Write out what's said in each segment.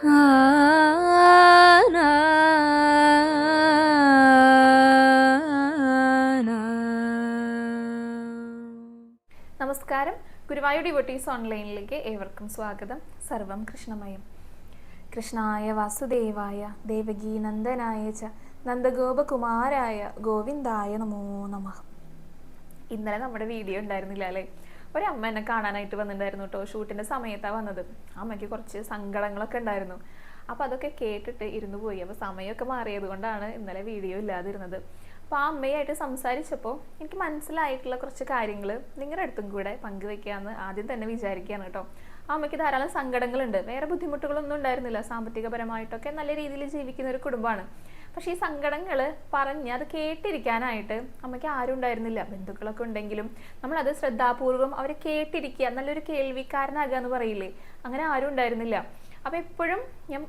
നമസ്കാരം. ഗുരുവായൂർ ഡിവോട്ടീസ് ഓൺലൈനിലേക്ക് ഏവർക്കും സ്വാഗതം. സർവം കൃഷ്ണമയം. കൃഷ്ണായ വാസുദേവായ ദേവകീ നന്ദനായ ച നന്ദഗോപകുമാരായ ഗോവിന്ദായ നമോ നമഃ. ഇന്നലെ നമ്മുടെ വീഡിയോ ഉണ്ടായിരുന്നില്ല അല്ലേ? ഒരമ്മ എന്നെ കാണാനായിട്ട് വന്നിട്ടുണ്ടായിരുന്നു കേട്ടോ. ഷൂട്ടിൻ്റെ സമയത്താണ് വന്നത്. അമ്മയ്ക്ക് കുറച്ച് സങ്കടങ്ങളൊക്കെ ഉണ്ടായിരുന്നു. അപ്പോൾ അതൊക്കെ കേട്ടിട്ട് ഇരുന്ന് പോയി. അപ്പോൾ സമയമൊക്കെ മാറിയത് കൊണ്ടാണ് ഇന്നലെ വീഡിയോ ഇല്ലാതിരുന്നത്. അപ്പോൾ ആ അമ്മയായിട്ട് സംസാരിച്ചപ്പോൾ എനിക്ക് മനസ്സിലായിട്ടുള്ള കുറച്ച് കാര്യങ്ങൾ നിങ്ങളുടെ അടുത്തും കൂടെ പങ്കുവെക്കാമെന്ന് ആദ്യം തന്നെ വിചാരിക്കുകയാണ് കേട്ടോ. ആ അമ്മയ്ക്ക് ധാരാളം സങ്കടങ്ങളുണ്ട്. വേറെ ബുദ്ധിമുട്ടുകളൊന്നും ഉണ്ടായിരുന്നില്ല. സാമ്പത്തികപരമായിട്ടൊക്കെ നല്ല രീതിയിൽ ജീവിക്കുന്ന ഒരു കുടുംബമാണ്. പക്ഷേ ഈ സങ്കടങ്ങൾ പറഞ്ഞ് അത് കേട്ടിരിക്കാനായിട്ട് അമ്മയ്ക്ക് ആരും ഉണ്ടായിരുന്നില്ല. ബന്ധുക്കളൊക്കെ ഉണ്ടെങ്കിലും നമ്മളത് ശ്രദ്ധാപൂർവം അവരെ കേട്ടിരിക്കുക, നല്ലൊരു കേൾവിക്കാരനാകുക എന്ന് പറയില്ലേ, അങ്ങനെ ആരും ഉണ്ടായിരുന്നില്ല. അപ്പോൾ എപ്പോഴും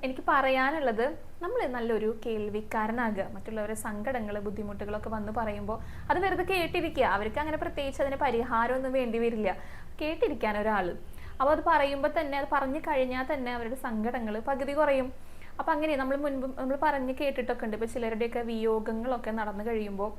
എനിക്ക് പറയാനുള്ളത്, നമ്മൾ നല്ലൊരു കേൾവിക്കാരനാകുക. മറ്റുള്ളവരുടെ സങ്കടങ്ങൾ ബുദ്ധിമുട്ടുകളൊക്കെ വന്ന് പറയുമ്പോൾ അത് വെറുതെ കേട്ടിരിക്കുക. അവർക്ക് അങ്ങനെ പ്രത്യേകിച്ച് അതിന് പരിഹാരമൊന്നും വേണ്ടി വരില്ല. കേട്ടിരിക്കാൻ ഒരാൾ. അപ്പോൾ അത് പറയുമ്പോൾ തന്നെ, അത് പറഞ്ഞു കഴിഞ്ഞാൽ തന്നെ അവരുടെ സങ്കടങ്ങൾ പകുതി കുറയും. അപ്പം അങ്ങനെ നമ്മൾ പറഞ്ഞ് കേട്ടിട്ടൊക്കെ ഉണ്ട്. ഇപ്പോൾ ചിലരുടെയൊക്കെ വിയോഗങ്ങളൊക്കെ നടന്നു കഴിയുമ്പോൾ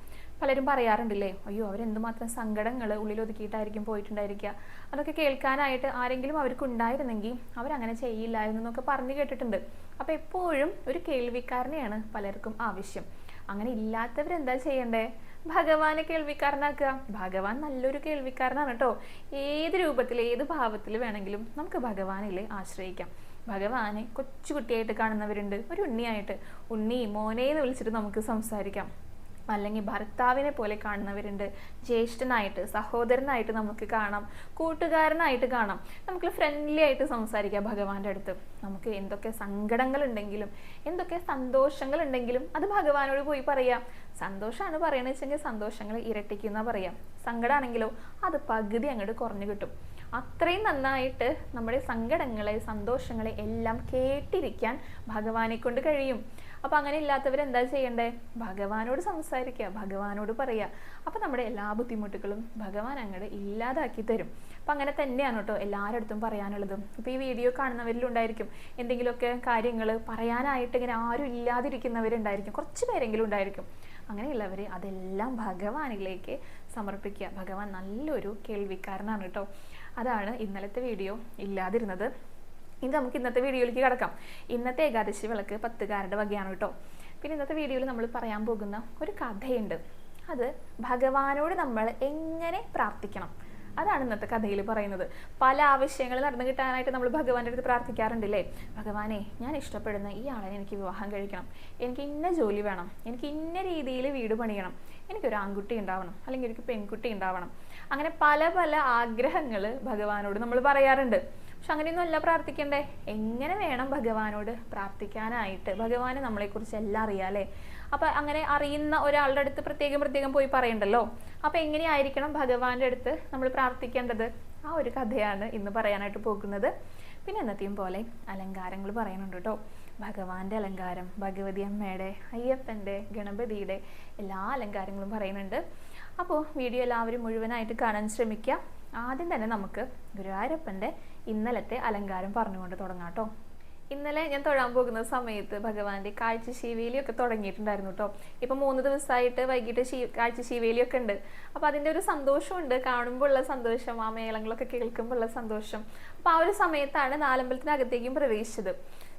പലരും പറയാറുണ്ടല്ലേ, അയ്യോ അവരെന്തുമാത്രം സങ്കടങ്ങൾ ഉള്ളിലൊതുക്കിയിട്ടായിരിക്കും പോയിട്ടുണ്ടായിരിക്കുക. അതൊക്കെ കേൾക്കാനായിട്ട് ആരെങ്കിലും അവർക്ക് ഉണ്ടായിരുന്നെങ്കിൽ അവരങ്ങനെ ചെയ്യില്ലായിരുന്നു എന്നൊക്കെ പറഞ്ഞു കേട്ടിട്ടുണ്ട്. അപ്പോൾ എപ്പോഴും ഒരു കേൾവിക്കാരനെയാണ് പലർക്കും ആവശ്യം. അങ്ങനെ ഇല്ലാത്തവരെന്താ ചെയ്യണ്ടേ? ഭഗവാനെ കേൾവിക്കാരനാക്കുക. ഭഗവാൻ നല്ലൊരു കേൾവിക്കാരനാണ് കേട്ടോ. ഏത് രൂപത്തിൽ ഏത് ഭാവത്തിൽ വേണമെങ്കിലും നമുക്ക് ഭഗവാനിൽ ആശ്രയിക്കാം. ഭഗവാനെ കൊച്ചുകുട്ടിയായിട്ട് കാണുന്നവരുണ്ട്, ഒരു ഉണ്ണിയായിട്ട്, ഉണ്ണി മോനെ എന്ന് വിളിച്ചിട്ട് നമുക്ക് സംസാരിക്കാം. അല്ലെങ്കിൽ ഭർത്താവിനെ പോലെ കാണുന്നവരുണ്ട്, ജ്യേഷ്ഠനായിട്ട് സഹോദരനായിട്ട് നമുക്ക് കാണാം, കൂട്ടുകാരനായിട്ട് കാണാം. നമുക്ക് ഫ്രണ്ട്ലി ആയിട്ട് സംസാരിക്കാം ഭഗവാന്റെ അടുത്ത്. നമുക്ക് എന്തൊക്കെ സങ്കടങ്ങളുണ്ടെങ്കിലും എന്തൊക്കെ സന്തോഷങ്ങളുണ്ടെങ്കിലും അത് ഭഗവാനോട് പോയി പറയാം. സന്തോഷമാണ് പറയണമെന്ന് വെച്ചെങ്കിൽ സന്തോഷങ്ങൾ ഇരട്ടിക്കുന്ന പറയാം. സങ്കടമാണെങ്കിലോ അത് പകുതി അങ്ങോട്ട് കുറഞ്ഞു കിട്ടും. അത്രയും നന്നായിട്ട് നമ്മുടെ സങ്കടങ്ങളെ സന്തോഷങ്ങളെ എല്ലാം കേട്ടിരിക്കാൻ ഭഗവാനെ കൊണ്ട് കഴിയും. അപ്പം അങ്ങനെ ഇല്ലാത്തവരെന്താ ചെയ്യണ്ടേ? ഭഗവാനോട് സംസാരിക്കുക, ഭഗവാനോട് പറയുക. അപ്പം നമ്മുടെ എല്ലാ ബുദ്ധിമുട്ടുകളും ഭഗവാൻ അങ്ങോട്ട് ഇല്ലാതാക്കി തരും. അപ്പം അങ്ങനെ തന്നെയാണ് കേട്ടോ എല്ലാവരുടെ അടുത്തും പറയാനുള്ളതും. ഇപ്പോൾ ഈ വീഡിയോ കാണുന്നവരിലുണ്ടായിരിക്കും എന്തെങ്കിലുമൊക്കെ കാര്യങ്ങൾ പറയാനായിട്ട് ഇങ്ങനെ ആരും ഇല്ലാതിരിക്കുന്നവരുണ്ടായിരിക്കും, കുറച്ച് പേരെങ്കിലും ഉണ്ടായിരിക്കും. അങ്ങനെയുള്ളവർ അതെല്ലാം ഭഗവാനിലേക്ക് സമർപ്പിക്കുക. ഭഗവാൻ നല്ലൊരു കേൾവിക്കാരനാണ് കേട്ടോ. അതാണ് ഇന്നലത്തെ വീഡിയോ ഇല്ലാതിരുന്നത്. ഇനി നമുക്ക് ഇന്നത്തെ വീഡിയോയിലേക്ക് കിടക്കാം. ഇന്നത്തെ ഏകാദശി വിളക്ക് 10കാരുടെ വകയാണ് കേട്ടോ. പിന്നെ ഇന്നത്തെ വീഡിയോയിൽ നമ്മൾ പറയാൻ പോകുന്ന ഒരു കഥയുണ്ട്. അത് ഭഗവാനോട് നമ്മൾ എങ്ങനെ പ്രാർത്ഥിക്കണം, അതാണ് ഇന്നത്തെ കഥയിൽ പറയുന്നത്. പല ആവശ്യങ്ങൾ നടന്നു കിട്ടാനായിട്ട് നമ്മൾ ഭഗവാന്റെ അടുത്ത് പ്രാർത്ഥിക്കാറുണ്ടല്ലേ. ഭഗവാനെ, ഞാൻ ഇഷ്ടപ്പെടുന്ന ഈ ആളെ എനിക്ക് വിവാഹം കഴിക്കണം, എനിക്ക് ഇന്ന ജോലി വേണം, എനിക്ക് ഇന്ന രീതിയിൽ വീട് പണിയണം, എനിക്കൊരു ആൺകുട്ടി ഉണ്ടാവണം, അല്ലെങ്കിൽ എനിക്ക് പെൺകുട്ടി ഉണ്ടാവണം. അങ്ങനെ പല പല ആഗ്രഹങ്ങൾ ഭഗവാനോട് നമ്മൾ പറയാറുണ്ട്. പക്ഷെ അങ്ങനെയൊന്നും അല്ല പ്രാർത്ഥിക്കണ്ടേ. എങ്ങനെ വേണം ഭഗവാനോട് പ്രാർത്ഥിക്കാനായിട്ട്? ഭഗവാന് നമ്മളെക്കുറിച്ച് എല്ലാം അറിയാലേ. അപ്പം അങ്ങനെ അറിയുന്ന ഒരാളുടെ അടുത്ത് പ്രത്യേകം പോയി പറയണ്ടല്ലോ. അപ്പം എങ്ങനെയായിരിക്കണം ഭഗവാന്റെ അടുത്ത് നമ്മൾ പ്രാർത്ഥിക്കേണ്ടത്? ആ ഒരു കഥയാണ് ഇന്ന് പറയാനായിട്ട് പോകുന്നത്. പിന്നെ എന്നത്തെയും പോലെ അലങ്കാരങ്ങൾ പറയുന്നുണ്ട് കേട്ടോ. ഭഗവാന്റെ അലങ്കാരം, ഭഗവതി അമ്മയുടെ, അയ്യപ്പൻ്റെ, ഗണപതിയുടെ എല്ലാ അലങ്കാരങ്ങളും പറയുന്നുണ്ട്. അപ്പോൾ വീഡിയോ എല്ലാവരും മുഴുവനായിട്ട് കാണാൻ ശ്രമിക്കുക. ആദ്യം തന്നെ നമുക്ക് ഗുരുവായൂരപ്പൻ്റെ ഇന്നലത്തെ അലങ്കാരം പറഞ്ഞുകൊണ്ട് തുടങ്ങാം കേട്ടോ. ഇന്നലെ ഞാൻ തൊഴാൻ പോകുന്ന സമയത്ത് ഭഗവാന്റെ കാഴ്ച ശീവേലിയൊക്കെ തുടങ്ങിയിട്ടുണ്ടായിരുന്നു കേട്ടോ. ഇപ്പം 3 ദിവസമായിട്ട് വൈകിട്ട് കാഴ്ച ശീവേലിയൊക്കെ ഉണ്ട്. അപ്പോൾ അതിൻ്റെ ഒരു സന്തോഷമുണ്ട്, കാണുമ്പോൾ ഉള്ള സന്തോഷം, ആ മേളങ്ങളൊക്കെ കേൾക്കുമ്പോൾ ഉള്ള സന്തോഷം. അപ്പോൾ ആ ഒരു സമയത്താണ് നാലമ്പലത്തിനകത്തേക്കും പ്രവേശിച്ചത്.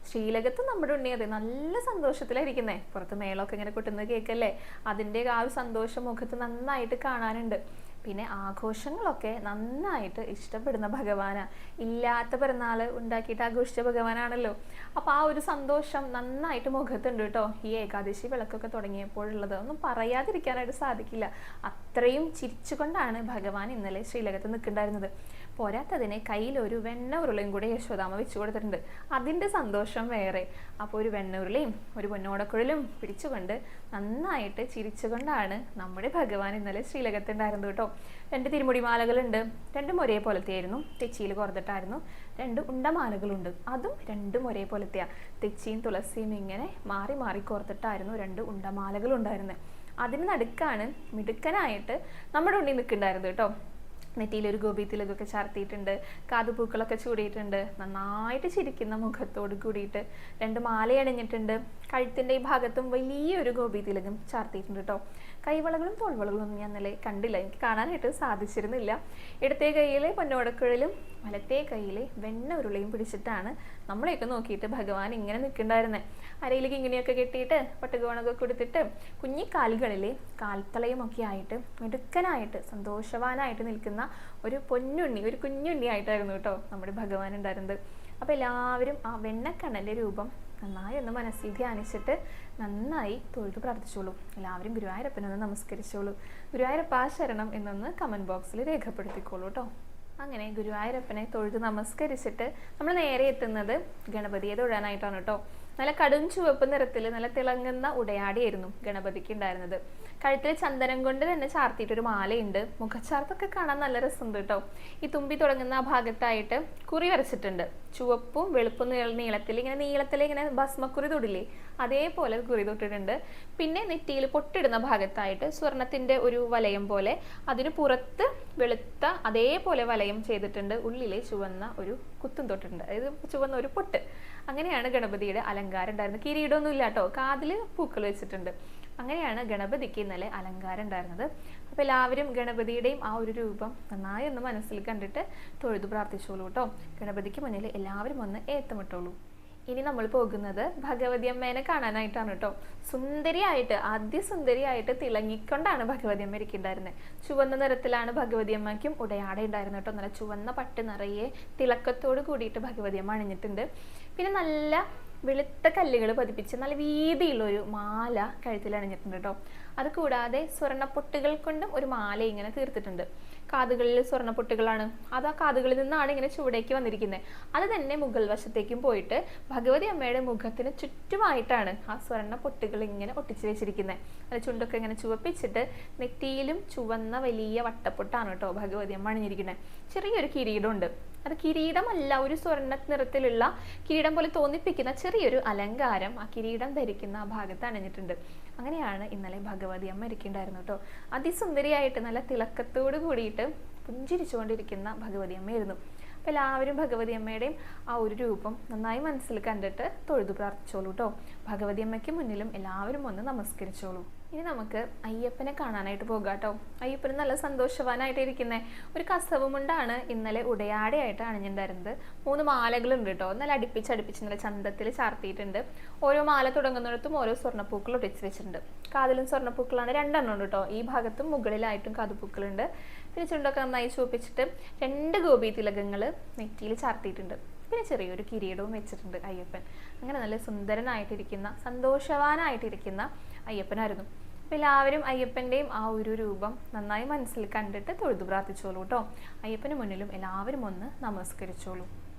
ശ്രീലകത്ത് നമ്മുടെ ഉണ്ണി അതെ നല്ല സന്തോഷത്തിലായിരിക്കുന്നേ. പുറത്ത് മേളമൊക്കെ ഇങ്ങനെ കൊട്ടുന്നത് കേൾക്കല്ലേ, അതിൻ്റെ ആ ഒരു സന്തോഷം മുഖത്ത് നന്നായിട്ട് കാണാനുണ്ട്. പിന്നെ ആഘോഷങ്ങളൊക്കെ നന്നായിട്ട് ഇഷ്ടപ്പെടുന്ന ഭഗവാനാ. ഇല്ലാത്ത പിറന്നാൾ ഉണ്ടാക്കിയിട്ട് ആഘോഷിച്ച ഭഗവാനാണല്ലോ. അപ്പോൾ ആ ഒരു സന്തോഷം നന്നായിട്ട് മുഖത്തുണ്ട് കേട്ടോ. ഈ ഏകാദശി വിളക്കൊക്കെ തുടങ്ങിയപ്പോഴുള്ളത് ഒന്നും പറയാതിരിക്കാനായിട്ട് സാധിക്കില്ല. അത്രയും ചിരിച്ചുകൊണ്ടാണ് ഭഗവാൻ ഇന്നലെ ശ്രീലകത്ത് നിൽക്കുന്നുണ്ടായിരുന്നത്. പോരാത്തതിനെ കയ്യിലൊരു വെണ്ണ ഉരുളയും കൂടെ യശോദാമ്മ വെച്ചു കൊടുത്തിട്ടുണ്ട്. അതിൻ്റെ സന്തോഷം വേറെ. അപ്പോൾ ഒരു വെണ്ണ ഉരുളയും ഒരു പൊന്നോടക്കുഴലും പിടിച്ചുകൊണ്ട് നന്നായിട്ട് ചിരിച്ചുകൊണ്ടാണ് നമ്മുടെ ഭഗവാൻ ഇന്നലെ ശ്രീലകത്തുണ്ടായിരുന്നത് കേട്ടോ. 2 തിരുമുടിമാലകളുണ്ട്, 2 ഒരേപോലത്തെയായിരുന്നു. തെച്ചിയിൽ കോർത്തിട്ടായിരുന്നു. 2 ഉണ്ടമാലകളുണ്ട്, അതും 2 ഒരേപോലത്തെയാണ്. തെച്ചിയും തുളസിയും ഇങ്ങനെ മാറി മാറി കോർത്തിട്ടായിരുന്നു 2 ഉണ്ടമാലകളുണ്ടായിരുന്നത്. അതിന് നടുക്കാണ് മിടുക്കനായിട്ട് നമ്മുടെ ഉണ്ണി നിൽക്കുന്നുണ്ടായിരുന്നത് കേട്ടോ. നെറ്റിയിലൊരു ഗോപി തിലകൊക്കെ ചാർത്തിയിട്ടുണ്ട്, കാതുപൂക്കളൊക്കെ ചൂടിയിട്ടുണ്ട്, നന്നായിട്ട് ചിരിക്കുന്ന മുഖത്തോട് കൂടിയിട്ട് 2 മാല അണിഞ്ഞിട്ടുണ്ട്, കഴുത്തിൻ്റെ ഈ ഭാഗത്തും വലിയൊരു ഗോപി തിലകം ചാർത്തിയിട്ടുണ്ട് കേട്ടോ. കൈവളകളും തോൾവളകളും ഒന്നും ഞാൻ ഇന്നലെ കണ്ടില്ല, എനിക്ക് കാണാനായിട്ട് സാധിച്ചിരുന്നില്ല. ഇടത്തെ കൈയിലെ പൊന്നോടക്കുഴലും വലത്തെ കൈയിലെ വെണ്ണ ഉരുളയും പിടിച്ചിട്ടാണ് നമ്മളെയൊക്കെ നോക്കിയിട്ട് ഭഗവാൻ ഇങ്ങനെ നിൽക്കണ്ടായിരുന്നത്. അരയിലേക്ക് ഇങ്ങനെയൊക്കെ കെട്ടിയിട്ട് പട്ടുകോണൊക്കെ കൊടുത്തിട്ട് കുഞ്ഞിക്കാലുകളിലെ കാൽത്തളയുമൊക്കെ ആയിട്ട് മിടുക്കനായിട്ട് സന്തോഷവാനായിട്ട് നിൽക്കുന്ന ഒരു പൊന്നുണ്ണി, ഒരു കുഞ്ഞുണ്ണി ആയിട്ടായിരുന്നു കേട്ടോ നമ്മുടെ ഭഗവാൻ ഉണ്ടായിരുന്നത്. അപ്പോൾ എല്ലാവരും ആ വെണ്ണക്കണ്ണൻ്റെ രൂപം നന്നായി ഒന്ന് മനസ്സിൽ ധ്യാനിച്ചിട്ട് നന്നായി തൊഴുത് പ്രാർത്ഥിച്ചോളൂ. എല്ലാവരും ഗുരുവായൂരപ്പനൊന്ന് നമസ്കരിച്ചോളൂ. ഗുരുവായൂരപ്പ ശരണം എന്നൊന്ന് കമൻറ്റ് ബോക്സിൽ രേഖപ്പെടുത്തിക്കോളൂ കേട്ടോ. അങ്ങനെ ഗുരുവായൂരപ്പനെ തൊഴുത് നമസ്കരിച്ചിട്ട് നമ്മൾ നേരെ എത്തുന്നത് ഗണപതിയെ തൊഴാനായിട്ടാണ് കേട്ടോ. നല്ല കടും ചുവപ്പ് നിറത്തിൽ നല്ല തിളങ്ങുന്ന ഉടയാടിയായിരുന്നു ഗണപതിക്ക് ഉണ്ടായിരുന്നത്. കഴുത്തിൽ ചന്ദനം കൊണ്ട് തന്നെ ചാർത്തിയിട്ടൊരു മാലയുണ്ട്. മുഖച്ചാർത്തൊക്കെ കാണാൻ നല്ല രസമുണ്ട് കേട്ടോ. ഈ തുമ്പി തുടങ്ങുന്ന ആ ഭാഗത്തായിട്ട് കുറി വരച്ചിട്ടുണ്ട്. ചുവപ്പും വെളുപ്പും നീളത്തിൽ ഇങ്ങനെ ഭസ്മക്കുറി തൊടില്ലേ, അതേപോലെ കുറി തൊട്ടിട്ടുണ്ട്. പിന്നെ നെറ്റിയിൽ പൊട്ടിടുന്ന ഭാഗത്തായിട്ട് സ്വർണത്തിന്റെ ഒരു വലയം പോലെ, അതിന് പുറത്ത് വെളുത്ത അതേപോലെ വലയം ചെയ്തിട്ടുണ്ട്. ഉള്ളിലെ ചുവന്ന ഒരു കുത്തും തൊട്ടിട്ടുണ്ട്, അതായത് ചുവന്ന ഒരു പൊട്ട്. അങ്ങനെയാണ് ഗണപതിയുടെ അലങ്കാരം ഉണ്ടായിരുന്നത്. കിരീടമൊന്നും ഇല്ല കേട്ടോ, കാതില് പൂക്കൾ വെച്ചിട്ടുണ്ട്. അങ്ങനെയാണ് ഗണപതിക്ക് ഇന്നലെ അലങ്കാരം ഉണ്ടായിരുന്നത്. അപ്പോൾ എല്ലാവരും ഗണപതിയുടെയും ആ ഒരു രൂപം നന്നായി ഒന്ന് മനസ്സിൽ കണ്ടിട്ട് തൊഴുതു പ്രാർത്ഥിച്ചോളൂ കേട്ടോ. ഗണപതിക്ക് മുന്നിൽ എല്ലാവരും ഒന്ന് ഏത്തമിട്ടോളൂ. ഇനി നമ്മൾ പോകുന്നത് ഭഗവതി അമ്മേനെ കാണാനായിട്ടാണ് കേട്ടോ. സുന്ദരിയായിട്ട്, അതിസുന്ദരിയായിട്ട് തിളങ്ങിക്കൊണ്ടാണ് ഭഗവതി അമ്മ ഇരിക്കുന്നുണ്ടായിരുന്നത്. ചുവന്ന നിറത്തിലാണ് ഭഗവതി അമ്മയ്ക്കും ഉടയാട ഉണ്ടായിരുന്നു കേട്ടോ. നല്ല ചുവന്ന പട്ട് നിറയെ തിളക്കത്തോട് കൂടിയിട്ട് ഭഗവതി അമ്മ അണിഞ്ഞിട്ടുണ്ട്. പിന്നെ നല്ല വെളുത്ത കല്ലുകൾ പതിപ്പിച്ച് നല്ല വീതിയുള്ളൊരു മാല കഴുത്തിൽ അണിഞ്ഞിട്ടുണ്ട് കേട്ടോ. അത് കൂടാതെ സ്വർണ്ണപ്പൊട്ടുകൾ കൊണ്ടും ഒരു മാല ഇങ്ങനെ തീർത്തിട്ടുണ്ട്. കാതുകളിൽ സ്വർണ്ണപ്പൊട്ടുകളാണ്, അത് ആ കാതുകളിൽ നിന്നാണ് ഇങ്ങനെ ചുവടേക്ക് വന്നിരിക്കുന്നത്. അത് തന്നെ മുകൾ വശത്തേക്കും പോയിട്ട് ഭഗവതി അമ്മയുടെ മുഖത്തിന് ചുറ്റുമായിട്ടാണ് ആ സ്വർണ്ണപ്പൊട്ടുകൾ ഇങ്ങനെ ഒട്ടിച്ചു വെച്ചിരിക്കുന്നത്. അത് ചുണ്ടൊക്കെ ഇങ്ങനെ ചുവപ്പിച്ചിട്ട് നെറ്റിയിലും ചുവന്ന വലിയ വട്ടപ്പൊട്ടാണ് കേട്ടോ ഭഗവതി അമ്മ അണിഞ്ഞിരിക്കുന്നത്. ചെറിയൊരു കിരീടമുണ്ട്. അത് കിരീടമല്ല, ഒരു സ്വർണ്ണ നിറത്തിലുള്ള കിരീടം പോലെ തോന്നിപ്പിക്കുന്ന ചെറിയൊരു അലങ്കാരം ആ കിരീടം ധരിക്കുന്ന ആ ഭാഗത്ത് അണിഞ്ഞിട്ടുണ്ട്. അങ്ങനെയാണ് ഇന്നലെ ഭഗവതി അമ്മ ഇരിക്കുന്നുണ്ടായിരുന്നു കേട്ടോ. അതിസുന്ദരിയായിട്ട് നല്ല തിളക്കത്തോട് കൂടിയിട്ട് പുഞ്ചിരിച്ചുകൊണ്ടിരിക്കുന്ന ഭഗവതി അമ്മയായിരുന്നു. അപ്പോൾ എല്ലാവരും ഭഗവതി അമ്മയുടെയും ആ ഒരു രൂപം നന്നായി മനസ്സിൽ കണ്ടിട്ട് തൊഴുതു പ്രാർത്ഥിച്ചോളൂ കേട്ടോ. ഭഗവതി അമ്മയ്ക്ക് മുന്നിലും എല്ലാവരും ഒന്ന് നമസ്കരിച്ചോളൂ. ഇനി നമുക്ക് അയ്യപ്പനെ കാണാനായിട്ട് പോകാം കേട്ടോ. അയ്യപ്പന് നല്ല സന്തോഷവാനായിട്ട് ഇരിക്കുന്നത്. ഒരു കസവുമുണ്ടാണ് ഇന്നലെ ഉടയാടയായിട്ട് അണിഞ്ഞിട്ടുണ്ടായിരുന്നത്. 3 മാലകളുണ്ട് കേട്ടോ. നല്ല അടുപ്പിച്ച് നല്ല ചന്തത്തിൽ ചാർത്തിയിട്ടുണ്ട്. ഓരോ മാല തുടങ്ങുന്നിടത്തും ഓരോ സ്വർണ്ണപ്പൂക്കൾ ഒട്ടിച്ച് വെച്ചിട്ടുണ്ട്. കാതിലും സ്വർണ്ണപ്പൂക്കളാണ് 2 എണ്ണം ഉണ്ട് കേട്ടോ. ഈ ഭാഗത്തും മുകളിലായിട്ടും കാതുപൂക്കളുണ്ട്. പിന്നെ ചുണ്ടൊക്കെ നന്നായി ചുവപ്പിച്ചിട്ട് 2 ഗോപി തിലകങ്ങൾ നെറ്റിയിൽ ചാർത്തിയിട്ടുണ്ട്. പിന്നെ ചെറിയൊരു കിരീടവും വെച്ചിട്ടുണ്ട് അയ്യപ്പൻ. അങ്ങനെ നല്ല സുന്ദരനായിട്ടിരിക്കുന്ന സന്തോഷവാനായിട്ടിരിക്കുന്ന അയ്യപ്പനായിരുന്നു. അപ്പോൾ എല്ലാവരും അയ്യപ്പൻ്റെയും ആ ഒരു രൂപം നന്നായി മനസ്സിൽ കണ്ടിട്ട് തൊഴുതു പ്രാർത്ഥിച്ചോളൂ കേട്ടോ. അയ്യപ്പന് മുന്നിലും എല്ലാവരും ഒന്ന് നമസ്കരിച്ചോളൂ.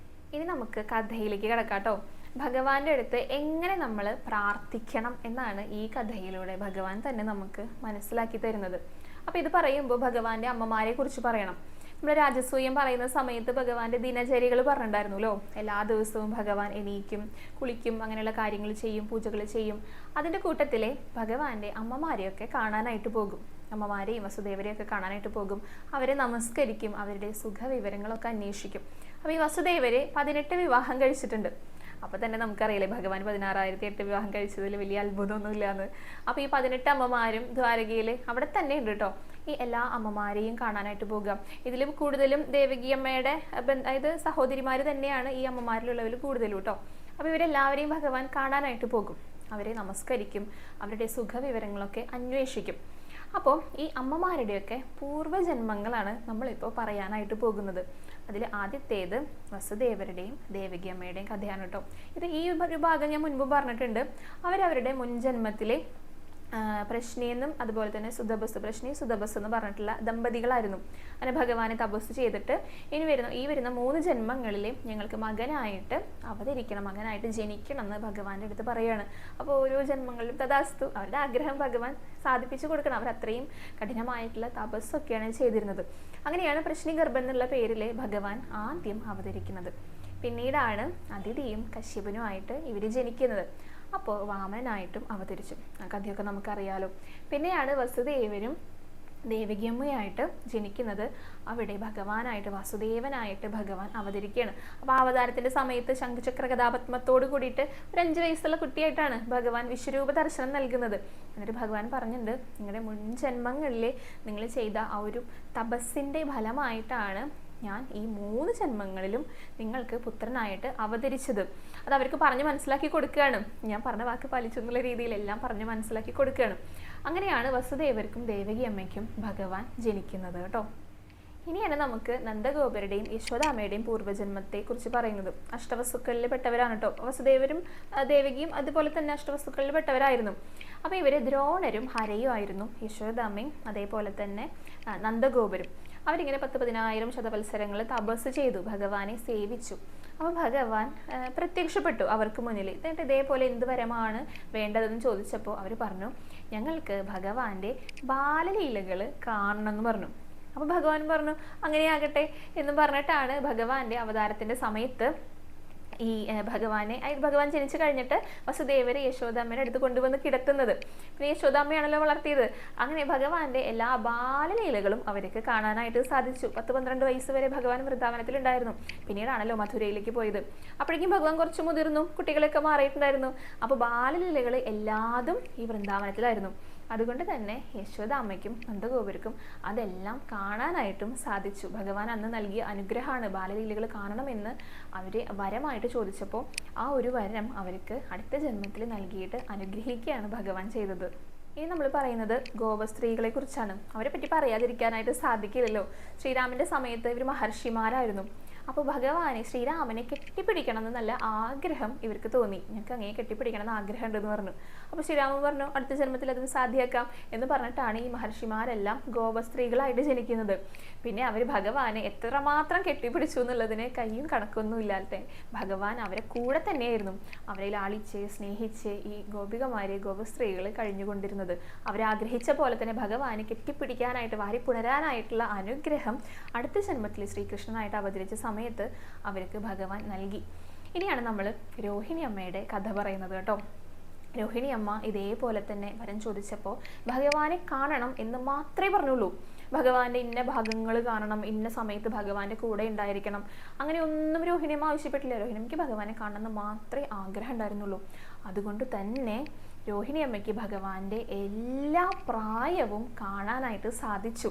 ഇനി നമുക്ക് കഥയിലേക്ക് കിടക്കാം കേട്ടോ. ഭഗവാന്റെ അടുത്ത് എങ്ങനെ നമ്മൾ പ്രാർത്ഥിക്കണം എന്നാണ് ഈ കഥയിലൂടെ ഭഗവാൻ തന്നെ നമുക്ക് മനസ്സിലാക്കി തരുന്നത്. അപ്പോൾ ഇത് പറയുമ്പോൾ ഭഗവാന്റെ അമ്മമാരെ കുറിച്ച് പറയണം. നമ്മുടെ രാജസൂയം പറയുന്ന സമയത്ത് ഭഗവാന്റെ ദിനചര്യകൾ പറഞ്ഞിട്ടുണ്ടായിരുന്നല്ലോ. എല്ലാ ദിവസവും ഭഗവാൻ എണീക്കും, കുളിക്കും, അങ്ങനെയുള്ള കാര്യങ്ങൾ ചെയ്യും, പൂജകൾ ചെയ്യും. അതിൻ്റെ കൂട്ടത്തിലെ ഭഗവാന്റെ അമ്മമാരെയൊക്കെ കാണാനായിട്ട് പോകും. അമ്മമാരെയും വസുദേവരെയൊക്കെ കാണാനായിട്ട് പോകും. അവരെ നമസ്കരിക്കും, അവരുടെ സുഖവിവരങ്ങളൊക്കെ അന്വേഷിക്കും. അപ്പോൾ ഈ വസുദേവര് 18 വിവാഹം കഴിച്ചിട്ടുണ്ട്. അപ്പോൾ തന്നെ നമുക്കറിയില്ലേ ഭഗവാൻ 16,008 വിവാഹം കഴിച്ചതിൽ വലിയ അത്ഭുതമൊന്നുമില്ലാന്ന്. അപ്പോൾ ഈ 18 അമ്മമാരും ദ്വാരകയിൽ അവിടെ തന്നെ ഉണ്ട് കേട്ടോ. ഈ എല്ലാ അമ്മമാരെയും കാണാനായിട്ട് പോകുക. ഇതിലും കൂടുതലും ദേവകി അമ്മയുടെ അതായത് സഹോദരിമാർ തന്നെയാണ് ഈ അമ്മമാരിലുള്ളവർ കൂടുതലും കേട്ടോ. അപ്പോൾ ഇവരെല്ലാവരെയും ഭഗവാൻ കാണാനായിട്ട് പോകും. അവരെ നമസ്കരിക്കും, അവരുടെ സുഖവിവരങ്ങളൊക്കെ അന്വേഷിക്കും. അപ്പോൾ ഈ അമ്മമാരുടെയൊക്കെ പൂർവ്വജന്മങ്ങളാണ് നമ്മളിപ്പോൾ പറയാനായിട്ട് പോകുന്നത്. അതിൽ ആദ്യത്തേത് വസുദേവരുടെയും ദേവകി അമ്മയുടെയും കഥയാണ് കേട്ടോ. ഈ ഒരു ഭാഗം ഞാൻ മുൻപ് പറഞ്ഞിട്ടുണ്ട്. അവരവരുടെ മുൻജന്മത്തിലെ പ്രശ്നിയെന്നും അതുപോലെ തന്നെ പ്രശ്നി സുതപസ് എന്ന് പറഞ്ഞിട്ടുള്ള ദമ്പതികളായിരുന്നു. അങ്ങനെ ഭഗവാനെ തപസ് ചെയ്തിട്ട് ഈ വരുന്ന 3 ജന്മങ്ങളിലെ ഞങ്ങൾക്ക് മകനായിട്ട് അവതരിക്കണം, മകനായിട്ട് ജനിക്കണം എന്ന് ഭഗവാന്റെ അടുത്ത് പറയാണ്. അപ്പോൾ ഓരോ ജന്മങ്ങളിലും തഥാസ്തു, അവരുടെ ആഗ്രഹം ഭഗവാൻ സാധിപ്പിച്ചു കൊടുക്കണം. അവർ അത്രയും കഠിനമായിട്ടുള്ള തപസ്സൊക്കെയാണ് ചെയ്തിരുന്നത്. അങ്ങനെയാണ് പ്രശ്നി ഗർഭൻ എന്നുള്ള പേരിൽ ഭഗവാൻ ആദ്യം അവതരിക്കുന്നത്. പിന്നീടാണ് അതിഥിയും കശ്യപനുമായിട്ട് ഇവർ ജനിക്കുന്നത്. അപ്പോൾ വാമനായിട്ടും അവതരിച്ചു. ആ കഥയൊക്കെ നമുക്കറിയാലോ. പിന്നെയാണ് വസുദേവരും ദേവകിയമ്മയായിട്ട് ജനിക്കുന്നത് അവിടെ ഭഗവാനായിട്ട് വാസുദേവനായിട്ട് ഭഗവാൻ അവതരിക്കുകയാണ്. അപ്പോൾ ആ അവതാരത്തിൻ്റെ സമയത്ത് ശംഖുചക്ര കഥാപത്മത്തോട് കൂടിയിട്ട് ഒരു 5 വയസ്സുള്ള കുട്ടിയായിട്ടാണ് ഭഗവാൻ വിശ്വരൂപ ദർശനം നൽകുന്നത്. എന്നിട്ട് ഭഗവാൻ പറഞ്ഞിട്ടുണ്ട്, നിങ്ങളുടെ മുൻ ജന്മങ്ങളിൽ നിങ്ങൾ ചെയ്ത ആ ഒരു തപസ്സിൻ്റെ ഫലമായിട്ടാണ് ഞാൻ ഈ 3 ജന്മങ്ങളിലും നിങ്ങൾക്ക് പുത്രനായിട്ട് അവതരിച്ചത്. അത് അവർക്ക് പറഞ്ഞ് മനസ്സിലാക്കി കൊടുക്കുകയാണ്. ഞാൻ പറഞ്ഞ വാക്ക് പാലിച്ചു എന്നുള്ള രീതിയിലെല്ലാം പറഞ്ഞ് മനസ്സിലാക്കി കൊടുക്കുകയാണ്. അങ്ങനെയാണ് വസുദേവർക്കും ദേവകി അമ്മയ്ക്കും ഭഗവാൻ ജനിക്കുന്നത് കേട്ടോ. ഇനിയാണ് നമുക്ക് നന്ദഗോപരുടെയും യശോദാമ്മയുടെയും പൂർവ്വജന്മത്തെ കുറിച്ച് പറയുന്നത്. അഷ്ടവസ്തുക്കളിൽ പെട്ടവരാണ് കേട്ടോ. വസുദേവരും ദേവകിയും അതുപോലെ തന്നെ അഷ്ടവസ്തുക്കളിൽ പെട്ടവരായിരുന്നു. അപ്പോൾ ഇവർ ദ്രോണരും ഹരയും ആയിരുന്നു. യശോദാമ്മയും അതേപോലെ തന്നെ നന്ദഗോപരും. അവരിങ്ങനെ 10,000 ശതവത്സരങ്ങൾ തപസ് ചെയ്തു, ഭഗവാനെ സേവിച്ചു. അപ്പോൾ ഭഗവാൻ പ്രത്യക്ഷപ്പെട്ടു അവർക്ക് മുന്നിൽ. എന്നിട്ട് ഇതേപോലെ എന്ത് വരമാണ് വേണ്ടതെന്ന് ചോദിച്ചപ്പോൾ അവർ പറഞ്ഞു, ഞങ്ങൾക്ക് ഭഗവാന്റെ ബാലലീലകൾ കാണണം എന്ന് പറഞ്ഞു. അപ്പോൾ ഭഗവാൻ പറഞ്ഞു അങ്ങനെയാകട്ടെ എന്ന് പറഞ്ഞിട്ടാണ് ഭഗവാന്റെ അവതാരത്തിൻ്റെ സമയത്ത് ഈ ഭഗവാൻ ജനിച്ചു കഴിഞ്ഞിട്ട് വസുദേവരെ യശോദാമ്മയുടെ അടുത്ത് കൊണ്ടുവന്ന് കിടത്തുന്നത്. പിന്നെ യശോദാമ്മയാണല്ലോ വളർത്തിയത്. അങ്ങനെ ഭഗവാന്റെ എല്ലാ ബാലലീലകളും അവർക്ക് കാണാനായിട്ട് സാധിച്ചു. 10-12 വയസ്സ് വരെ ഭഗവാൻ വൃന്ദാവനത്തിലുണ്ടായിരുന്നു. പിന്നീടാണല്ലോ മധുരയിലേക്ക് പോയത്. അപ്പോഴേക്കും ഭഗവാൻ കുറച്ച് മുതിർന്നു, കുട്ടികളൊക്കെ മാറിയിട്ടുണ്ടായിരുന്നു. അപ്പോൾ ബാലലീലകൾ എല്ലാതും ഈ വൃന്ദാവനത്തിലായിരുന്നു. അതുകൊണ്ട് തന്നെ യശോദാമ്മയ്ക്കും നന്ദഗോപർക്കും അതെല്ലാം കാണാനായിട്ടും സാധിച്ചു. ഭഗവാൻ അന്ന് നൽകിയ അനുഗ്രഹമാണ് ബാലലീലകൾ കാണണമെന്ന് അവർ വരമായിട്ട് ചോദിച്ചപ്പോൾ ആ ഒരു വരം അവർക്ക് അടുത്ത ജന്മത്തിൽ നൽകിയിട്ട് അനുഗ്രഹിക്കുകയാണ് ഭഗവാൻ ചെയ്തത്. ഇനി നമ്മൾ പറയുന്നത് ഗോപസ്ത്രീകളെ കുറിച്ചാണ്. അവരെ പറ്റി പറയാതിരിക്കാനായിട്ട് സാധിക്കില്ലല്ലോ. ശ്രീരാമൻ്റെ സമയത്ത് ഇവർ മഹർഷിമാരായിരുന്നു. അപ്പോൾ ഭഗവാനെ ശ്രീരാമനെ കെട്ടിപ്പിടിക്കണം എന്ന് നല്ല ആഗ്രഹം ഇവർക്ക് തോന്നി. ഞങ്ങൾക്ക് അങ്ങനെ കെട്ടിപ്പിടിക്കണം എന്ന് ആഗ്രഹം ഉണ്ടെന്ന് പറഞ്ഞു. അപ്പോൾ ശ്രീരാമൻ പറഞ്ഞു അടുത്ത ജന്മത്തിൽ അതിന് സാധ്യമാക്കാം എന്ന് പറഞ്ഞിട്ടാണ് ഈ മഹർഷിമാരെല്ലാം ഗോപസ്ത്രീകളായിട്ട് ജനിക്കുന്നത്. പിന്നെ അവർ ഭഗവാനെ എത്രമാത്രം കെട്ടിപ്പിടിച്ചു എന്നുള്ളതിന് കയ്യും കണക്കൊന്നും ഇല്ലാതെ ഭഗവാൻ അവരെ കൂടെ തന്നെയായിരുന്നു. അവരെ ലാളിച്ച് സ്നേഹിച്ച് ഈ ഗോപസ്ത്രീകൾ കഴിഞ്ഞുകൊണ്ടിരുന്നത്. അവരാഗ്രഹിച്ച പോലെ തന്നെ ഭഗവാനെ കെട്ടിപ്പിടിക്കാനായിട്ട് വാരി പുണരാനായിട്ടുള്ള അനുഗ്രഹം അടുത്ത ജന്മത്തിൽ ശ്രീകൃഷ്ണനായിട്ട് അവതരിച്ച സമയത്ത് അവർക്ക് ഭഗവാൻ നൽകി. ഇനിയാണ് നമ്മൾ രോഹിണി അമ്മയുടെ കഥ പറയുന്നത് കേട്ടോ. രോഹിണി അമ്മ ഇതേപോലെ തന്നെ വരം ചോദിച്ചപ്പോൾ ഭഗവാനെ കാണണം എന്ന് മാത്രമേ പറഞ്ഞുള്ളൂ. ഭഗവാന്റെ ഇന്ന ഭാഗങ്ങൾ കാണണം, ഇന്ന സമയത്ത് ഭഗവാന്റെ കൂടെ ഉണ്ടായിരിക്കണം, അങ്ങനെ ഒന്നും രോഹിണിയമ്മ ആവശ്യപ്പെട്ടില്ല. രോഹിണിയമ്മയ്ക്ക് ഭഗവാനെ കാണണം എന്ന് മാത്രമേ ആഗ്രഹം ഉണ്ടായിരുന്നുള്ളൂ. അതുകൊണ്ട് തന്നെ രോഹിണി അമ്മയ്ക്ക് ഭഗവാന്റെ എല്ലാ പ്രായവും കാണാനായിട്ട് സാധിച്ചു.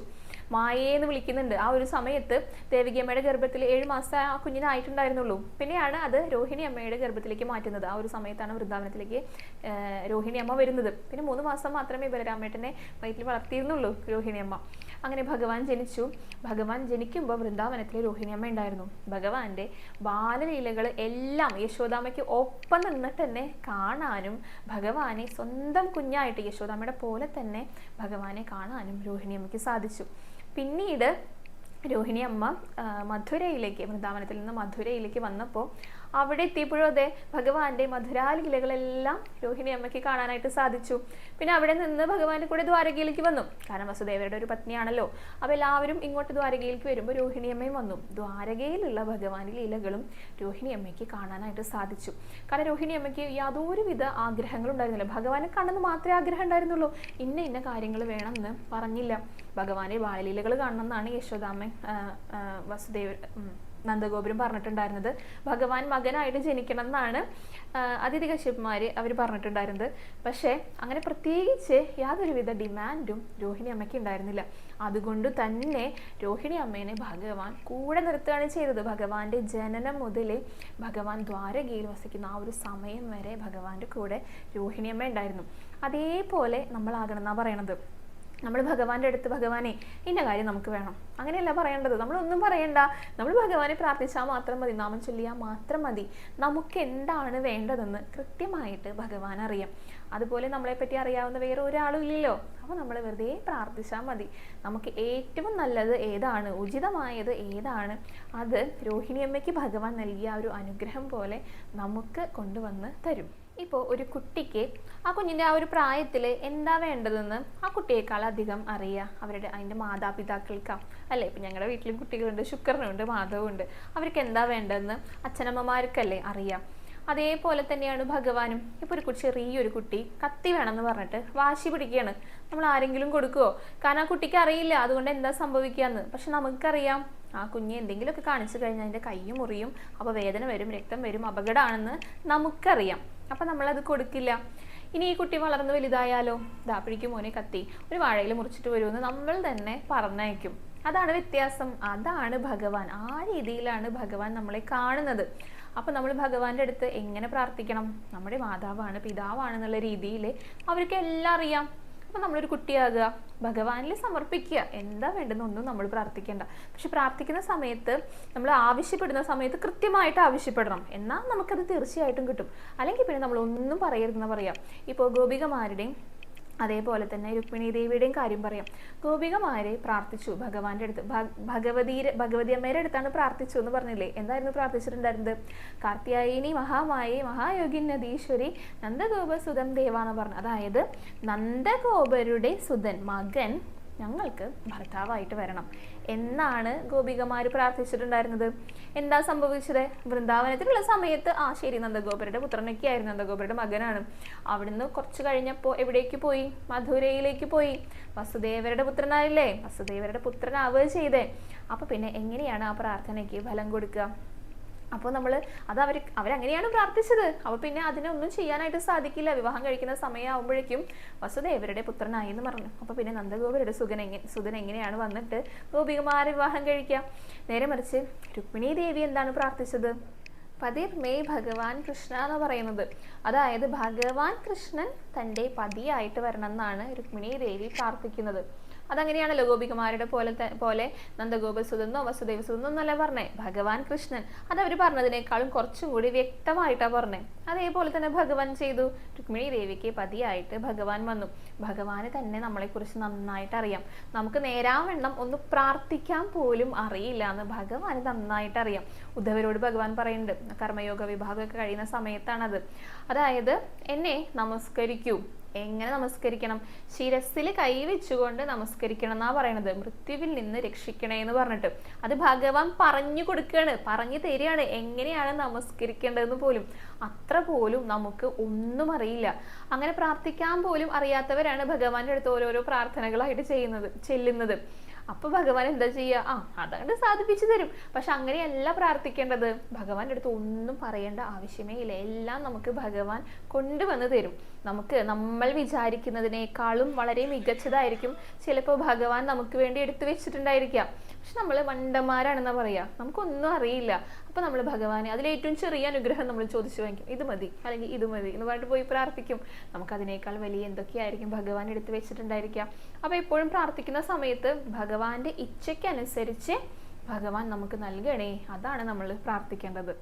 മായേന്ന് വിളിക്കുന്നുണ്ട്. ആ ഒരു സമയത്ത് ദേവകിയമ്മയുടെ ഗർഭത്തിൽ 7 മാസം ആ കുഞ്ഞിനായിട്ടുണ്ടായിരുന്നുള്ളൂ. പിന്നെയാണ് അത് രോഹിണി അമ്മയുടെ ഗർഭത്തിലേക്ക് മാറ്റുന്നത്. ആ ഒരു സമയത്താണ് വൃന്ദാവനത്തിലേക്ക് രോഹിണി അമ്മ വരുന്നത്. പിന്നെ 3 മാസം മാത്രമേ ബലരാമേട്ടനെ വയറ്റിൽ വളർത്തിയിരുന്നുള്ളൂ രോഹിണി അമ്മ. അങ്ങനെ ഭഗവാൻ ജനിച്ചു. ഭഗവാൻ ജനിക്കുമ്പോൾ വൃന്ദാവനത്തിൽ രോഹിണി അമ്മ ഉണ്ടായിരുന്നു. ഭഗവാന്റെ ബാലലീലകൾ എല്ലാം യശോദാമ്മയ്ക്ക് ഒപ്പം നിന്നിട്ട് തന്നെ കാണാനും ഭഗവാനെ സ്വന്തം കുഞ്ഞായിട്ട് യശോദാമ്മയുടെ പോലെ തന്നെ ഭഗവാനെ കാണാനും രോഹിണി അമ്മയ്ക്ക് സാധിച്ചു. പിന്നീട് രോഹിണി അമ്മ മധുരയിലേക്ക്, വൃന്ദാവനത്തിൽ നിന്ന് മധുരയിലേക്ക് വന്നപ്പോൾ അവിടെ എത്തിയപ്പോഴും അതെ ഭഗവാന്റെ മധുരാലീലകളെല്ലാം രോഹിണി അമ്മയ്ക്ക് കാണാനായിട്ട് സാധിച്ചു. പിന്നെ അവിടെ നിന്ന് ഭഗവാന്റെ കൂടെ ദ്വാരകയിലേക്ക് വന്നു. കാരണം വസുദേവരുടെ ഒരു പത്നിയാണല്ലോ. അപ്പോൾ എല്ലാവരും ഇങ്ങോട്ട് ദ്വാരകയിലേക്ക് വരുമ്പോൾ രോഹിണി അമ്മയും വന്നു. ദ്വാരകയിലുള്ള ഭഗവാന്റെ ലീലകളും രോഹിണി അമ്മയ്ക്ക് കാണാനായിട്ട് സാധിച്ചു. കാരണം രോഹിണി അമ്മയ്ക്ക് യാതൊരുവിധ ആഗ്രഹങ്ങളും ഉണ്ടായിരുന്നില്ല. ഭഗവാനെ കാണുന്നത് മാത്രമേ ആഗ്രഹം ഉണ്ടായിരുന്നുള്ളൂ. ഇന്ന കാര്യങ്ങൾ വേണമെന്ന് പറഞ്ഞില്ല. ഭഗവാന്റെ ബാലലീലകൾ കാണണമെന്നാണ് യശോദാമ്മ നന്ദഗോപുരം പറഞ്ഞിട്ടുണ്ടായിരുന്നത്. ഭഗവാൻ മകനായിട്ട് ജനിക്കണം എന്നാണ് അതിഥി കശ്യപന്മാർ അവർ പറഞ്ഞിട്ടുണ്ടായിരുന്നത്. പക്ഷേ അങ്ങനെ പ്രത്യേകിച്ച് യാതൊരുവിധ ഡിമാൻഡും രോഹിണി അമ്മയ്ക്ക് ഉണ്ടായിരുന്നില്ല. അതുകൊണ്ട് തന്നെ രോഹിണി അമ്മേനെ ഭഗവാൻ കൂടെ നിർത്തുകയാണ് ചെയ്തത്. ഭഗവാന്റെ ജനനം മുതൽ ഭഗവാൻ ദ്വാരകയിൽ വസിക്കുന്ന ആ ഒരു സമയം വരെ ഭഗവാന്റെ കൂടെ രോഹിണി അമ്മ ഉണ്ടായിരുന്നു. അതേപോലെ നമ്മളാകണം എന്നാണ് പറയണത്. നമ്മൾ ഭഗവാന്റെ അടുത്ത് ഭഗവാനെ ഇന്ന കാര്യം നമുക്ക് വേണം അങ്ങനെയല്ല പറയേണ്ടത്. നമ്മളൊന്നും പറയണ്ട. നമ്മൾ ഭഗവാനെ പ്രാർത്ഥിച്ചാൽ മാത്രം മതി, നാമം ചൊല്ലിയാൽ മാത്രം മതി. നമുക്ക് എന്താണ് വേണ്ടതെന്ന് കൃത്യമായിട്ട് ഭഗവാൻ അറിയാം. അതുപോലെ നമ്മളെപ്പറ്റി അറിയാവുന്ന വേറെ ഒരാളും ഇല്ലല്ലോ. അപ്പോൾ നമ്മൾ വെറുതെ പ്രാർത്ഥിച്ചാൽ മതി. നമുക്ക് ഏറ്റവും നല്ലത് ഏതാണ്, ഉചിതമായത് ഏതാണ്, അത് രോഹിണിയമ്മയ്ക്ക് ഭഗവാൻ നൽകിയ ഒരു അനുഗ്രഹം പോലെ നമുക്ക് കൊണ്ടുവന്ന് തരും. ഇപ്പോൾ ഒരു കുട്ടിക്ക് ആ കുഞ്ഞിൻ്റെ ആ ഒരു പ്രായത്തിൽ എന്താ വേണ്ടതെന്ന് ആ കുട്ടിയേക്കാൾ അധികം അറിയുക അതിൻ്റെ മാതാപിതാക്കൾക്കാണ് അല്ലേ. ഇപ്പം ഞങ്ങളുടെ വീട്ടിലും കുട്ടികളുണ്ട്, ശുക്രനുണ്ട്, മാധവുണ്ട്. അവർക്ക് എന്താ വേണ്ടതെന്ന് അച്ഛനമ്മമാർക്കല്ലേ അറിയാം. അതേപോലെ തന്നെയാണ് ഭഗവാനും. ഇപ്പോൾ ഒരു ചെറിയൊരു കുട്ടി കത്തി വേണമെന്ന് പറഞ്ഞിട്ട് വാശി പിടിക്കുകയാണ്. നമ്മൾ ആരെങ്കിലും കൊടുക്കുമോ? കാരണം ആ കുട്ടിക്ക് അറിയില്ല അതുകൊണ്ട് എന്താ സംഭവിക്കാന്ന്. പക്ഷെ നമുക്കറിയാം ആ കുഞ്ഞ് എന്തെങ്കിലുമൊക്കെ കാണിച്ചു കഴിഞ്ഞാൽ അതിൻ്റെ കൈ മുറിയും, അപ്പോൾ വേദന വരും, രക്തം വരും, അപകടമാണെന്ന് നമുക്കറിയാം. അപ്പം നമ്മളത് കൊടുക്കില്ല. ഇനി ഈ കുട്ടി വളർന്ന് വലുതായാലോ, ദാ പിടിക്കും മോനെ കത്തി, ഒരു വാഴയിൽ മുറിച്ചിട്ട് വരുമെന്ന് നമ്മൾ തന്നെ പറഞ്ഞയക്കും. അതാണ് വ്യത്യാസം. അതാണ് ഭഗവാൻ. ആ രീതിയിലാണ് ഭഗവാൻ നമ്മളെ കാണുന്നത്. അപ്പം നമ്മൾ ഭഗവാന്റെ അടുത്ത് എങ്ങനെ പ്രാർത്ഥിക്കണം? നമ്മുടെ മാതാവാണ്, പിതാവാണെന്നുള്ള രീതിയിൽ അവർക്ക് എല്ലാം അറിയാം. അപ്പം നമ്മളൊരു കുട്ടിയാകുക, ഭഗവാനിൽ സമർപ്പിക്കുക. എന്താ വേണ്ടുന്നൊന്നും നമ്മൾ പ്രാർത്ഥിക്കേണ്ട. പക്ഷെ പ്രാർത്ഥിക്കുന്ന സമയത്ത്, നമ്മൾ ആവശ്യപ്പെടുന്ന സമയത്ത് കൃത്യമായിട്ട് ആവശ്യപ്പെടണം. എന്നാൽ നമുക്കത് തീർച്ചയായിട്ടും കിട്ടും. അല്ലെങ്കിൽ പിന്നെ നമ്മൾ ഒന്നും പറയരുതെന്ന് പറയാം. ഇപ്പോൾ ഗോപികമാരുടെയും അതേപോലെ തന്നെ രുക്മിണി ദേവിയുടെയും കാര്യം പറയാം. ഗോപികമാരെ പ്രാർത്ഥിച്ചു ഭഗവാന്റെ അടുത്ത്. ഭഗവതി അമ്മയുടെ അടുത്താണ് പ്രാർത്ഥിച്ചു എന്ന് പറഞ്ഞില്ലേ? എന്തായിരുന്നു പ്രാർത്ഥിച്ചിട്ടുണ്ടായിരുന്നത്? കാർത്യായനി മഹാമായേ മഹായോഗിൻ നദീശ്വരി നന്ദഗോപസുതം ദേവ എന്ന് പറഞ്ഞു. അതായത് നന്ദഗോപരുടെ സുതൻ, മകൻ ഞങ്ങൾക്ക് ഭർത്താവായിട്ട് വരണം എന്നാണ് ഗോപികമാർ പ്രാർത്ഥിച്ചിട്ടുണ്ടായിരുന്നത്. എന്താ സംഭവിച്ചത്? വൃന്ദാവനത്തിലുള്ള സമയത്ത് ശരി, നന്ദഗോപരുടെ പുത്രനൊക്കെ ആയിരുന്നു, നന്ദഗോപരുടെ മകനാണ്. അവിടുന്ന് കുറച്ച് കഴിഞ്ഞപ്പോൾ എവിടേക്ക് പോയി? മധുരയിലേക്ക് പോയി. വസുദേവരുടെ പുത്രനായില്ലേ? വസുദേവരുടെ പുത്രനാവുക ചെയ്തേ. അപ്പോൾ പിന്നെ എങ്ങനെയാണ് ആ പ്രാർത്ഥനയ്ക്ക് ഫലം കൊടുക്കുക? അപ്പോൾ അവരങ്ങനെയാണ് പ്രാർത്ഥിച്ചത്. അപ്പോൾ പിന്നെ അതിനൊന്നും ചെയ്യാനായിട്ട് സാധിക്കില്ല. വിവാഹം കഴിക്കുന്ന സമയമാകുമ്പോഴേക്കും വസുദേവരുടെ പുത്രനായി എന്ന് പറഞ്ഞു. അപ്പോൾ പിന്നെ നന്ദഗോപരുടെ സുതൻ എങ്ങനെയാണ് വന്നിട്ട് ഗോപികമാരെ വിവാഹം കഴിക്കുക? നേരെ മറിച്ച് രുക്മിണി ദേവി എന്താണ് പ്രാർത്ഥിച്ചത്? പതിർ മെയ് ഭഗവാൻ കൃഷ്ണ എന്ന് പറയുന്നത്. അതായത് ഭഗവാൻ കൃഷ്ണൻ തൻ്റെ പതിയായിട്ട് വരണം എന്നാണ് രുക്മിണി ദേവി പ്രാർത്ഥിക്കുന്നത്. അതങ്ങനെയാണല്ലോ ഗോപികമാരുടെ പോലെ നന്ദഗോപസുതെന്നോ വസുദേവസുതെന്നോ എന്നല്ല പറഞ്ഞേ, ഭഗവാൻ കൃഷ്ണൻ. അതവർ പറഞ്ഞതിനേക്കാളും കുറച്ചും കൂടി വ്യക്തമായിട്ടാണ് പറഞ്ഞേ. അതേപോലെ തന്നെ ഭഗവാൻ ചെയ്തു. രുക്മിണി ദേവിക്ക് പതിയായിട്ട് ഭഗവാൻ വന്നു. ഭഗവാന് തന്നെ നമ്മളെക്കുറിച്ച് നന്നായിട്ട് അറിയാം. നമുക്ക് നേരാവണ്ണം ഒന്ന് പ്രാർത്ഥിക്കാൻ പോലും അറിയില്ല എന്ന് ഭഗവാന് നന്നായിട്ട് അറിയാം. ഉദ്ധവരോട് ഭഗവാൻ പറയുന്നുണ്ട്, കർമ്മയോഗ വിഭാഗമൊക്കെ കഴിയുന്ന സമയത്താണത്. അതായത് എന്നെ നമസ്കരിക്കൂ. എങ്ങനെ നമസ്കരിക്കണം? ശിരസിൽ കൈവച്ചുകൊണ്ട് നമസ്കരിക്കണം എന്നാ പറയണത്. മൃത്യുവിൽ നിന്ന് രക്ഷിക്കണേ എന്ന് പറഞ്ഞിട്ട് അത് ഭഗവാൻ പറഞ്ഞു കൊടുക്കുകയാണ്, പറഞ്ഞു തരികയാണ് എങ്ങനെയാണ് നമസ്കരിക്കേണ്ടതെന്ന് പോലും. അത്ര പോലും നമുക്ക് ഒന്നും അറിയില്ല. അങ്ങനെ പ്രാർത്ഥിക്കാൻ പോലും അറിയാത്തവരാണ് ഭഗവാന്റെ അടുത്ത് ഓരോരോ പ്രാർത്ഥനകളായിട്ട് ചെല്ലുന്നത്. അപ്പൊ ഭഗവാൻ എന്താ ചെയ്യുക? അതങ്ങോട്ട് സാധിപ്പിച്ചു തരും. പക്ഷെ അങ്ങനെയല്ല പ്രാർത്ഥിക്കേണ്ടത്. ഭഗവാന്റെ അടുത്ത് ഒന്നും പറയേണ്ട ആവശ്യമേ ഇല്ല. എല്ലാം നമുക്ക് ഭഗവാൻ കൊണ്ടുവന്ന് തരും. നമ്മൾ വിചാരിക്കുന്നതിനേക്കാളും വളരെ മികച്ചതായിരിക്കും ചിലപ്പോൾ ഭഗവാൻ നമുക്ക് വേണ്ടി എടുത്തു വെച്ചിട്ടുണ്ടായിരിക്കാം. പക്ഷെ നമ്മൾ മണ്ടന്മാരാണെന്നാ പറയാ, നമുക്കൊന്നും അറിയില്ല. അപ്പൊ നമ്മൾ ഭഗവാനെ അതിലേറ്റവും ചെറിയ അനുഗ്രഹം നമ്മൾ ചോദിച്ചു വാങ്ങിക്കും. ഇത് മതി അല്ലെങ്കിൽ ഇത് മതി എന്ന് പറഞ്ഞിട്ട് പോയി പ്രാർത്ഥിക്കും. നമുക്കതിനേക്കാൾ വലിയ എന്തൊക്കെയായിരിക്കും ഭഗവാൻ എടുത്തു വെച്ചിട്ടുണ്ടായിരിക്കാം. അപ്പൊ എപ്പോഴും പ്രാർത്ഥിക്കുന്ന സമയത്ത് ഭഗവാന്റെ ഇച്ഛയ്ക്കനുസരിച്ച് ഭഗവാൻ നമുക്ക് നൽകണേ, അതാണ് നമ്മൾ പ്രാർത്ഥിക്കേണ്ടത്.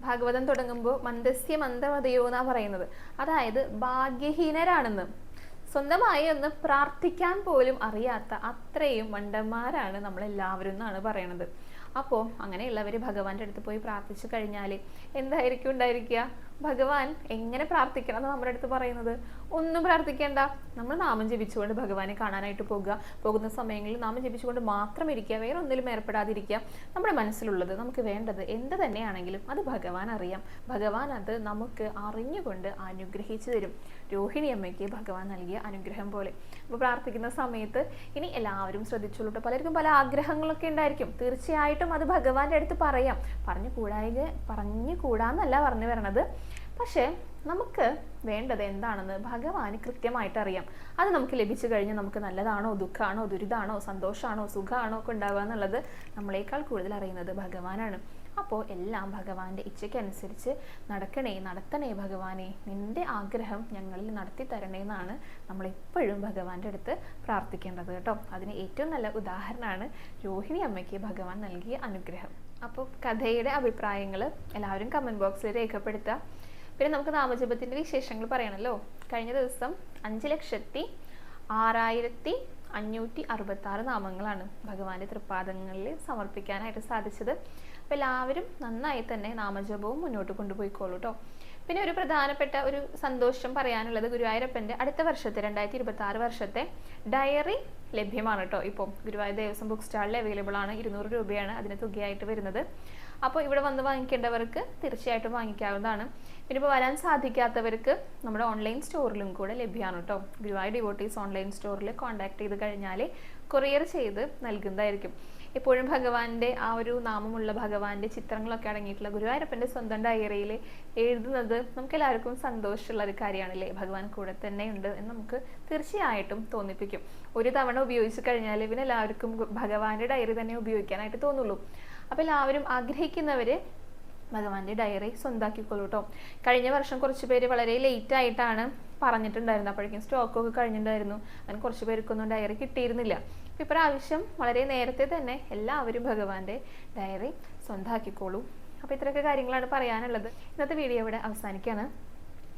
ഭാഗവതം തുടങ്ങുമ്പോൾ മന്ദസ്യ മന്ദമതയോ എന്നാ പറയുന്നത്. അതായത് ഭാഗ്യഹീനരാണെന്ന്, സ്വന്തമായി ഒന്ന് പ്രാർത്ഥിക്കാൻ പോലും അറിയാത്ത അത്രയും മണ്ടന്മാരാണ് നമ്മളെല്ലാവരും എന്നാണ് പറയണത്. അപ്പോൾ അങ്ങനെയുള്ളവർ ഭഗവാന്റെ അടുത്ത് പോയി പ്രാർത്ഥിച്ചു കഴിഞ്ഞാൽ എന്തായിരിക്കും ഉണ്ടായിരിക്കുക? ഭഗവാൻ എങ്ങനെ പ്രാർത്ഥിക്കണം എന്ന് നമ്മുടെ അടുത്ത് പറയുന്നത്? ഒന്നും പ്രാർത്ഥിക്കേണ്ട. നമ്മൾ നാമം ജപിച്ചുകൊണ്ട് ഭഗവാനെ കാണാനായിട്ട് പോകുന്ന സമയങ്ങളിൽ നാമം ജപിച്ചുകൊണ്ട് മാത്രം ഇരിക്കുക, വേറെ ഒന്നിലും ഏർപ്പെടാതിരിക്കുക. നമ്മുടെ മനസ്സിലുള്ളത്, നമുക്ക് വേണ്ടത് എന്ത് തന്നെയാണെങ്കിലും അത് ഭഗവാൻ അറിയാം. ഭഗവാൻ അത് നമുക്ക് അറിഞ്ഞുകൊണ്ട് അനുഗ്രഹിച്ചു തരും. രോഹിണി അമ്മയ്ക്ക് ഭഗവാൻ നൽകിയ അനുഗ്രഹം പോലെ. അപ്പോൾ പ്രാർത്ഥിക്കുന്ന സമയത്ത് ഇനി എല്ലാവരും ശ്രദ്ധിച്ചോളൂ. പലർക്കും പല ആഗ്രഹങ്ങളൊക്കെ ഉണ്ടായിരിക്കും. തീർച്ചയായിട്ടും അത് ഭഗവാന്റെ അടുത്ത് പറയാം. പറഞ്ഞുകൂടാന്നല്ല പറഞ്ഞു വരണത്. പക്ഷെ നമുക്ക് വേണ്ടത് എന്താണെന്ന് ഭഗവാന് കൃത്യമായിട്ട് അറിയാം. അത് നമുക്ക് ലഭിച്ചു കഴിഞ്ഞാൽ നമുക്ക് നല്ലതാണോ ദുഃഖമാണോ ദുരിതാണോ സന്തോഷമാണോ സുഖമാണോ ഒക്കെ ഉണ്ടാവുക എന്നുള്ളത് നമ്മളെക്കാൾ കൂടുതൽ അറിയുന്നത് ഭഗവാനാണ്. അപ്പോൾ എല്ലാം ഭഗവാന്റെ ഇച്ഛയ്ക്കനുസരിച്ച് നടത്തണേ ഭഗവാനെ, നിന്റെ ആഗ്രഹം ഞങ്ങളിൽ നടത്തി തരണേ എന്നാണ് നമ്മളെപ്പോഴും ഭഗവാന്റെ അടുത്ത് പ്രാർത്ഥിക്കേണ്ടത് കേട്ടോ. അതിന് ഏറ്റവും നല്ല ഉദാഹരണമാണ് രോഹിണി അമ്മയ്ക്ക് ഭഗവാൻ നൽകിയ അനുഗ്രഹം. അപ്പോൾ കഥയുടെ അഭിപ്രായങ്ങൾ എല്ലാവരും കമൻറ്റ് ബോക്സിൽ രേഖപ്പെടുത്തുക. പിന്നെ നമുക്ക് നാമജപത്തിൻ്റെ വിശേഷങ്ങൾ പറയണമല്ലോ. കഴിഞ്ഞ ദിവസം 5,06,566 നാമങ്ങളാണ് ഭഗവാന്റെ തൃപ്പാദങ്ങളിൽ സമർപ്പിക്കാനായിട്ട് സാധിച്ചത്. അപ്പോൾ എല്ലാവരും നന്നായി തന്നെ നാമജപവും മുന്നോട്ട് കൊണ്ടുപോയിക്കോളൂ കേട്ടോ. പിന്നെ ഒരു പ്രധാനപ്പെട്ട ഒരു സന്തോഷം പറയാനുള്ളത്, ഗുരുവായൂരപ്പൻ്റെ അടുത്ത വർഷത്തെ 2026 വർഷത്തെ ഡയറി ലഭ്യമാണ് കേട്ടോ. ഇപ്പോൾ ഗുരുവായൂർ ദേവസ്വം ബുക്ക് സ്റ്റാളിൽ അവൈലബിൾ ആണ്. 200 രൂപയാണ് അതിന് തുകയായിട്ട് വരുന്നത്. അപ്പോൾ ഇവിടെ വന്ന് വാങ്ങിക്കേണ്ടവർക്ക് തീർച്ചയായിട്ടും വാങ്ങിക്കാവുന്നതാണ്. പിന്നെ ഇപ്പോൾ വരാൻ സാധിക്കാത്തവർക്ക് നമ്മുടെ ഓൺലൈൻ സ്റ്റോറിലും കൂടെ ലഭ്യമാണ് കേട്ടോ. ഗുരുവായൂർ ഡിവോട്ടീസ് ഓൺലൈൻ സ്റ്റോറിൽ കോൺടാക്ട് ചെയ്ത് കഴിഞ്ഞാൽ കൊറിയർ ചെയ്ത് നൽകുന്നതായിരിക്കും. എപ്പോഴും ഭഗവാന്റെ ആ ഒരു നാമമുള്ള ഭഗവാന്റെ ചിത്രങ്ങളൊക്കെ അടങ്ങിയിട്ടുള്ള ഗുരുവായൂരപ്പൻ്റെ സ്വന്തം ഡയറിയിൽ എഴുതുന്നത് നമുക്ക് എല്ലാവർക്കും സന്തോഷമുള്ള ഒരു കാര്യമാണല്ലേ. ഭഗവാൻ കൂടെ തന്നെ ഉണ്ട് എന്ന് നമുക്ക് തീർച്ചയായിട്ടും തോന്നിപ്പിക്കും. ഒരു തവണ ഉപയോഗിച്ച് കഴിഞ്ഞാൽ ഇവനെല്ലാവർക്കും ഭഗവാന്റെ ഡയറി തന്നെ ഉപയോഗിക്കാനായിട്ട് തോന്നുള്ളൂ. അപ്പോൾ എല്ലാവരും ആഗ്രഹിക്കുന്നവർ ഭഗവാന്റെ ഡയറി സ്വന്താക്കിക്കോളൂ കേട്ടോ. കഴിഞ്ഞ വർഷം കുറച്ച് പേര് വളരെ ലേറ്റ് ആയിട്ടാണ് പറഞ്ഞിട്ടുണ്ടായിരുന്നു. അപ്പോഴേക്കും സ്റ്റോക്കൊക്കെ കഴിഞ്ഞിട്ടുണ്ടായിരുന്നു. അങ്ങനെ കുറച്ച് പേർക്കൊന്നും ഡയറി കിട്ടിയിരുന്നില്ല. ഇപ്രാവശ്യം വളരെ നേരത്തെ തന്നെ എല്ലാവരും ഭഗവാന്റെ ഡയറി സ്വന്തമാക്കിക്കോളൂ. അപ്പോൾ ഇത്രയൊക്കെ കാര്യങ്ങളാണ് പറയാനുള്ളത്. ഇന്നത്തെ വീഡിയോ ഇവിടെ അവസാനിക്കുകയാണ്.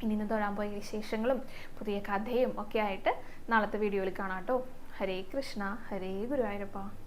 ഇനി തൊഴാൻ പോയ വിശേഷങ്ങളും പുതിയ കഥയും ഒക്കെ ആയിട്ട് നാളത്തെ വീഡിയോയിൽ കാണാം കേട്ടോ. ഹരേ കൃഷ്ണ, ഹരേ ഗുരുവായൂരപ്പ.